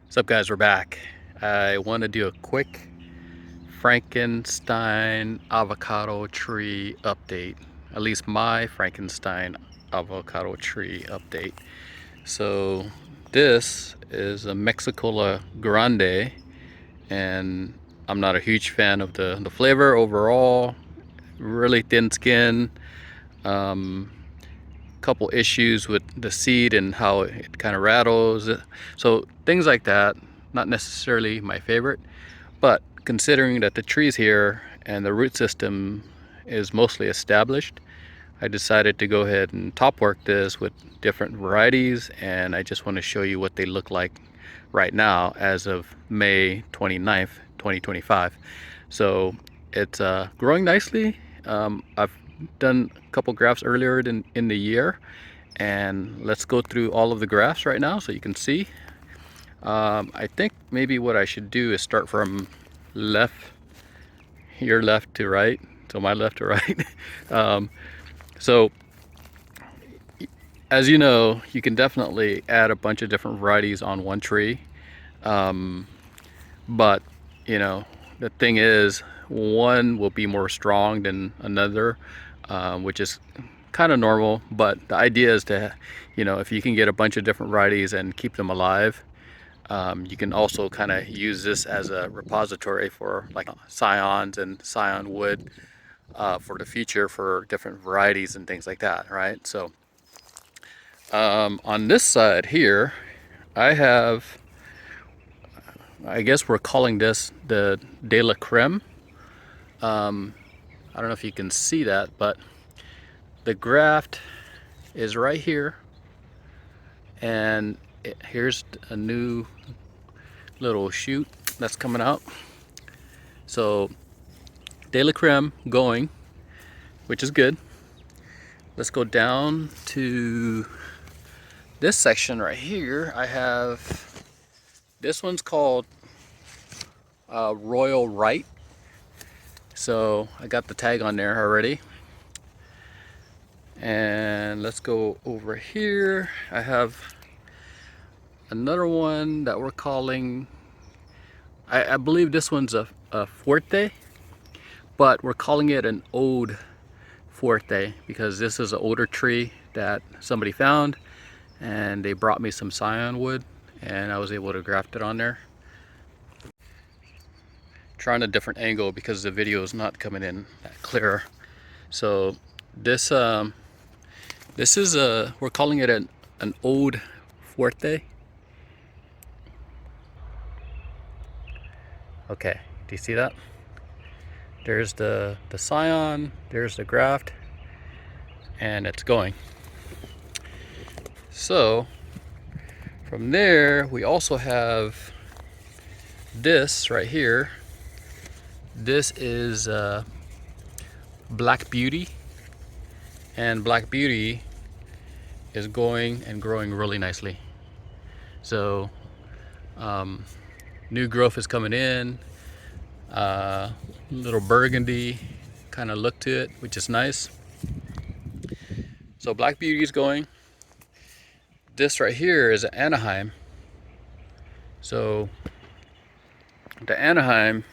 What's up, guys? We're back. I want to do a quick Frankenstein avocado tree update. At least my Frankenstein avocado tree update. So this is a Mexicola Grande, and I'm not a huge fan of the flavor overall. Really thin skin. Um, Couple issues with the seed and how it kind of rattles. So things like that, not necessarily my favorite, but considering that the trees here and the root system is mostly established, I decided to go ahead and top work this with different varieties, and I just want to show you what they look like right now as of May 29th, 2025. So it's growing nicely. I've done a couple grafts earlier in the year, and let's go through all of the grafts right now so you can see. I think maybe what I should do is start from left, your left to right, so my left to right. um, so as you know, you can definitely add a bunch of different varieties on one tree, um, but you know, the thing is, one will be more strong than another, which is kind of normal. But the idea is to, you know, if you can get a bunch of different varieties and keep them alive, you can also kind of use this as a repository for like scions and scion wood for the future for different varieties and things like that, right? So on this side here, I have, I guess we're calling this the De La Creme. I don't know if you can see that, but the graft is right here, and here's a new little shoot that's coming out. So De La Creme going, which is good. Let's go down to this section right here. I have, this one's called Royal Wright. So I got the tag on there already. And let's go over here. I have another one that we're calling, I believe this one's a Fuerte, but we're calling it an Old Fuerte because this is an older tree that somebody found, and they brought me some scion wood, and I was able to graft it on there. Trying a different angle because the video is not coming in that clear. So this this is a, we're calling it an Old Fuerte. Okay, do you see that? There's the scion, there's the graft, and it's going. So from there, we also have this right here. This is Black Beauty, and Black Beauty is going and growing really nicely. So new growth is coming in, little burgundy kind of look to it, which is nice. So Black Beauty is going. This right here is an Anaheim. So the Anaheim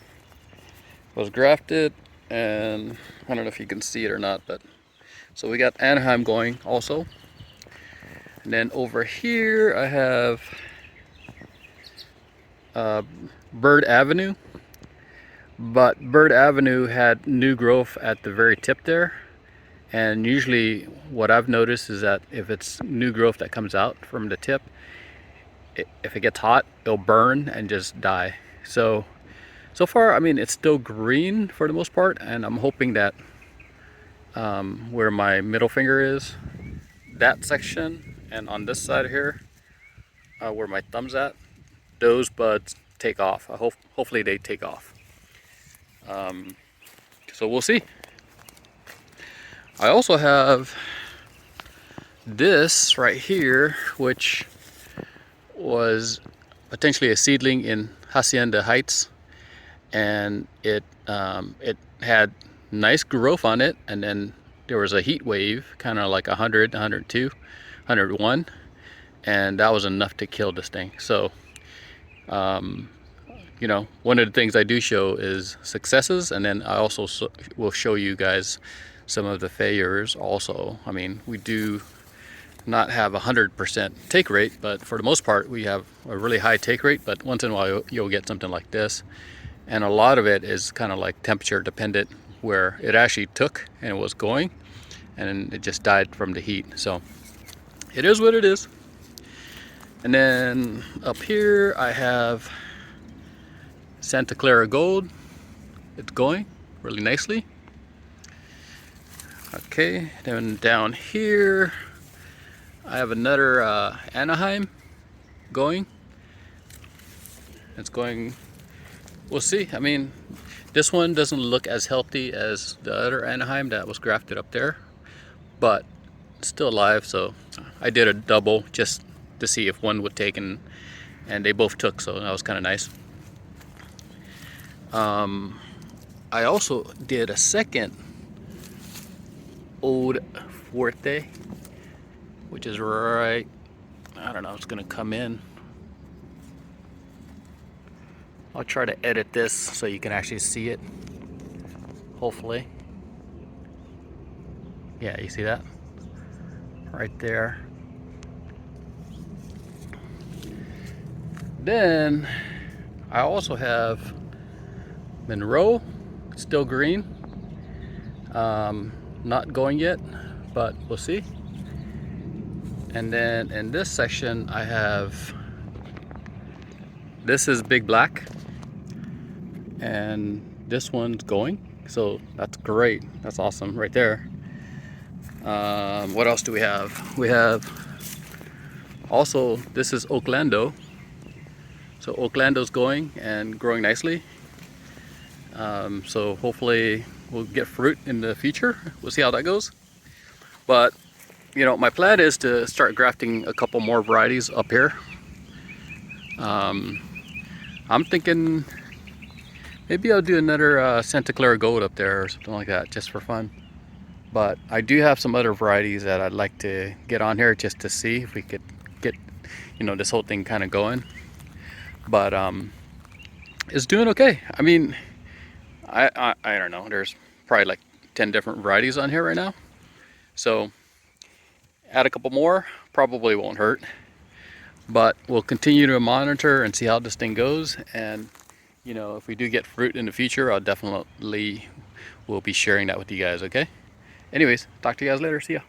was grafted, and I don't know if you can see it or not, but so we got Anaheim going also. And then over here I have Bird Avenue, but Bird Avenue had new growth at the very tip there, and usually what I've noticed is that if it's new growth that comes out from the tip, if it gets hot, it'll burn and just die. So far, I mean, it's still green for the most part, and I'm hoping that where my middle finger is, that section, and on this side here, where my thumb's at, those buds take off. Hopefully they take off. So we'll see. I also have this right here, which was potentially a seedling in Hacienda Heights, and it had nice growth on it, and then there was a heat wave, kind of like 100, 102, 101, and that was enough to kill this thing. So You know, one of the things I do show is successes, and then I also will show you guys some of the failures also. I mean, we do not have 100% take rate, but for the most part we have a really high take rate, but once in a while you'll get something like this. And a lot of it is kind of like temperature dependent, where it actually took and it was going and it just died from the heat. So it is what it is. And then up here I have Santa Clara Gold. It's going really nicely. Okay, then down here I have another Anaheim going. It's going, we'll see. I mean, this one doesn't look as healthy as the other Anaheim that was grafted up there, but it's still alive. So I did a double just to see if one would take, and they both took, so that was kind of nice. I also did a second old Fuerte, which is right, I don't know, it's gonna come in. I'll try to edit this so you can actually see it, hopefully. Yeah, you see that? Right there. Then I also have Monroe, still green. Not going yet, but we'll see. And then in this section I have, this is Big Black, and this one's going, so that's great. That's awesome right there. What else do we have? We have also, this is Oaklando. So Oaklando's going and growing nicely. So hopefully we'll get fruit in the future. We'll see how that goes. But you know, my plan is to start grafting a couple more varieties up here. I'm thinking maybe I'll do another Santa Clara Gold up there or something like that, just for fun. But I do have some other varieties that I'd like to get on here just to see if we could get, you know, this whole thing kind of going. But it's doing okay. I mean, I don't know, there's probably like 10 different varieties on here right now. So add a couple more, probably won't hurt. But we'll continue to monitor and see how this thing goes. And you know, if we do get fruit in the future, I'll definitely will be sharing that with you guys, okay? Anyways, talk to you guys later. See ya.